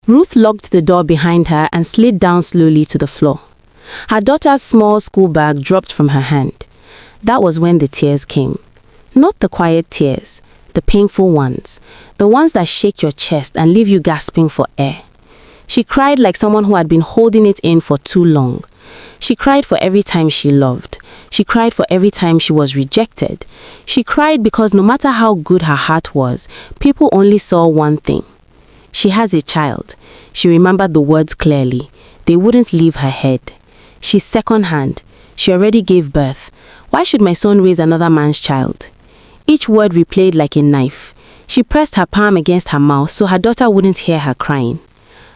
Ruth locked the door behind her and slid down slowly to the floor. Her daughter's small school bag dropped from her hand. That was when the tears came. Not the quiet tears, the painful ones, the ones that shake your chest and leave you gasping for air. She cried like someone who had been holding it in for too long. She cried for every time she loved. She cried for every time she was rejected. She cried because no matter how good her heart was, people only saw one thing. She has a child. She remembered the words clearly. They wouldn't leave her head. She's second-hand. She already gave birth. Why should my son raise another man's child? Each word replayed like a knife. She pressed her palm against her mouth so her daughter wouldn't hear her crying.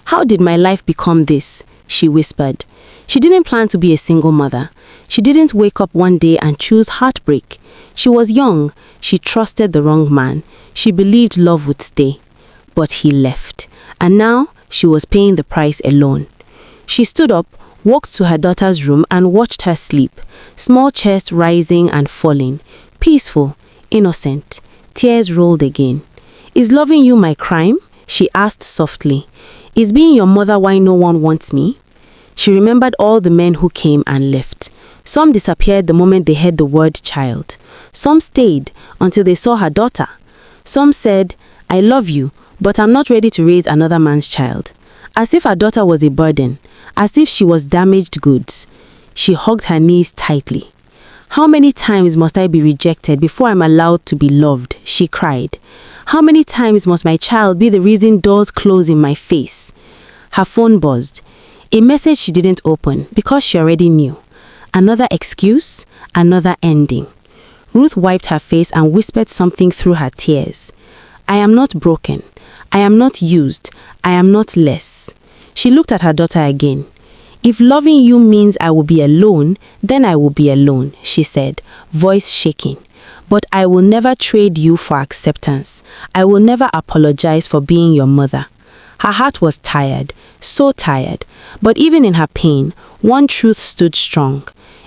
"How did my life become this?" she whispered. She didn't plan to be a single mother. She didn't wake up one day and choose heartbreak. She was young. She trusted the wrong man. She believed love would stay. But he left. And now she was paying the price alone. She stood up, walked to her daughter's room and watched her sleep. Small chest rising and falling. Peaceful, innocent. Tears rolled again. "Is loving you my crime?" she asked softly. "Is being your mother why no one wants me?" She remembered all the men who came and left. Some disappeared the moment they heard the word child. Some stayed until they saw her daughter. Some said, "I love you, but I'm not ready to raise another man's child." As if her daughter was a burden, as if she was damaged goods. She hugged her knees tightly. "How many times must I be rejected before I'm allowed to be loved?" she cried. "How many times must my child be the reason doors close in my face?" Her phone buzzed. A message she didn't open because she already knew. Another excuse, another ending. Ruth wiped her face and whispered something through her tears. "I am not broken. I am not used. I am not less." She looked at her daughter again. "If loving you means I will be alone, then I will be alone," she said, voice shaking. "But I will never trade you for acceptance. I will never apologize for being your mother." Her heart was tired, so tired. But even in her pain, one truth stood strong.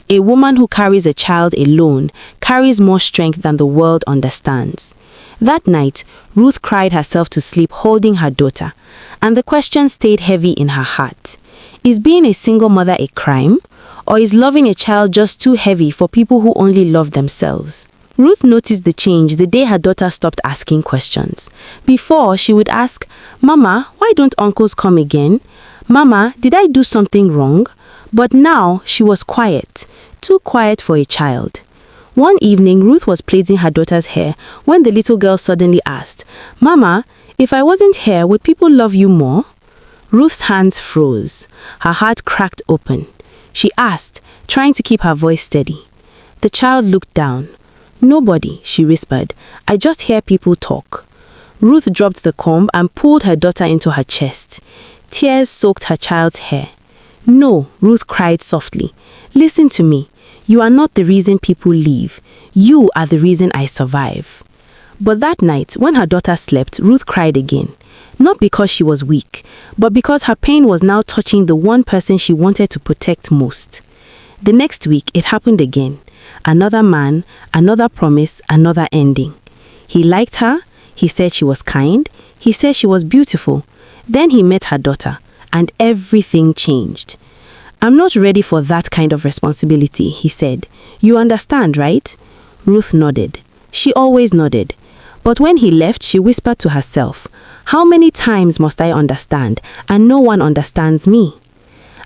A woman who carries a child alone carries more strength than the world understands. That night, Ruth cried herself to sleep holding her daughter, and the question stayed heavy in her heart. Is being a single mother a crime? Or is loving a child just too heavy for people who only love themselves? Ruth noticed the change the day her daughter stopped asking questions. Before, she would ask, "Mama, why don't uncles come again? Mama, did I do something wrong?" But now, she was quiet, too quiet for a child. One evening, Ruth was plaiting her daughter's hair when the little girl suddenly asked, "Mama, if I wasn't here, would people love you more?" Ruth's hands froze. Her heart cracked open. She asked, trying to keep her voice steady. The child looked down. "Nobody," she whispered. "I just hear people talk." Ruth dropped the comb and pulled her daughter into her chest. Tears soaked her child's hair. "No," Ruth cried softly. "Listen to me. You are not the reason people leave. You are the reason I survive." But that night, when her daughter slept, Ruth cried again. Not because she was weak, but because her pain was now touching the one person she wanted to protect most. The next week, it happened again. Another man, another promise, another ending. He liked her. He said she was kind. He said she was beautiful. Then he met her daughter, and everything changed. "I'm not ready for that kind of responsibility," he said. "You understand, right?" Ruth nodded. She always nodded. But when he left, she whispered to herself, "How many times must I understand, and no one understands me?"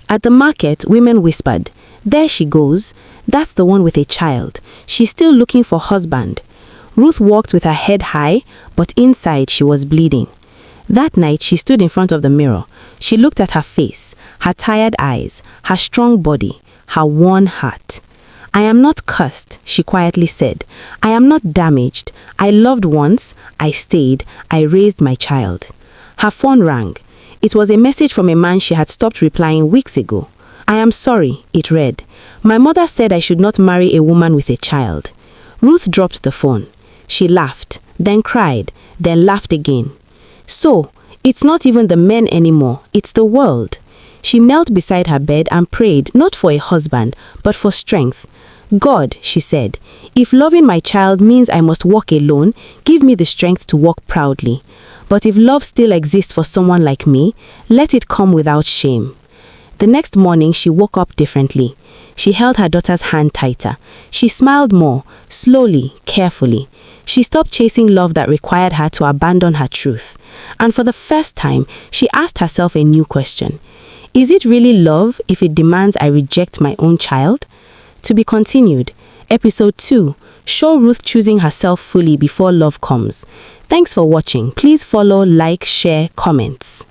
At the market, women whispered, "There she goes. That's the one with a child. She's still looking for husband." Ruth walked with her head high, but inside she was bleeding. That night, she stood in front of the mirror. She looked at her face, her tired eyes, her strong body, her worn heart. "I am not cursed," she quietly said. "I am not damaged. I loved once. I stayed. I raised my child." Her phone rang. It was a message from a man she had stopped replying weeks ago. "I am sorry," it read. "My mother said I should not marry a woman with a child." Ruth dropped the phone. She laughed, then cried, then laughed again. So, it's not even the men anymore, it's the world. She knelt beside her bed and prayed not for a husband, but for strength. "God," she said, "if loving my child means I must walk alone, give me the strength to walk proudly. But if love still exists for someone like me, let it come without shame. The next morning, she woke up differently. She held her daughter's hand tighter. She smiled more, slowly, carefully. She stopped chasing love that required her to abandon her truth. And for the first time, she asked herself a new question. Is it really love if it demands I reject my own child? To be continued. Episode 2. Show Ruth choosing herself fully before love comes. Thanks for watching. Please follow, like, share, comments.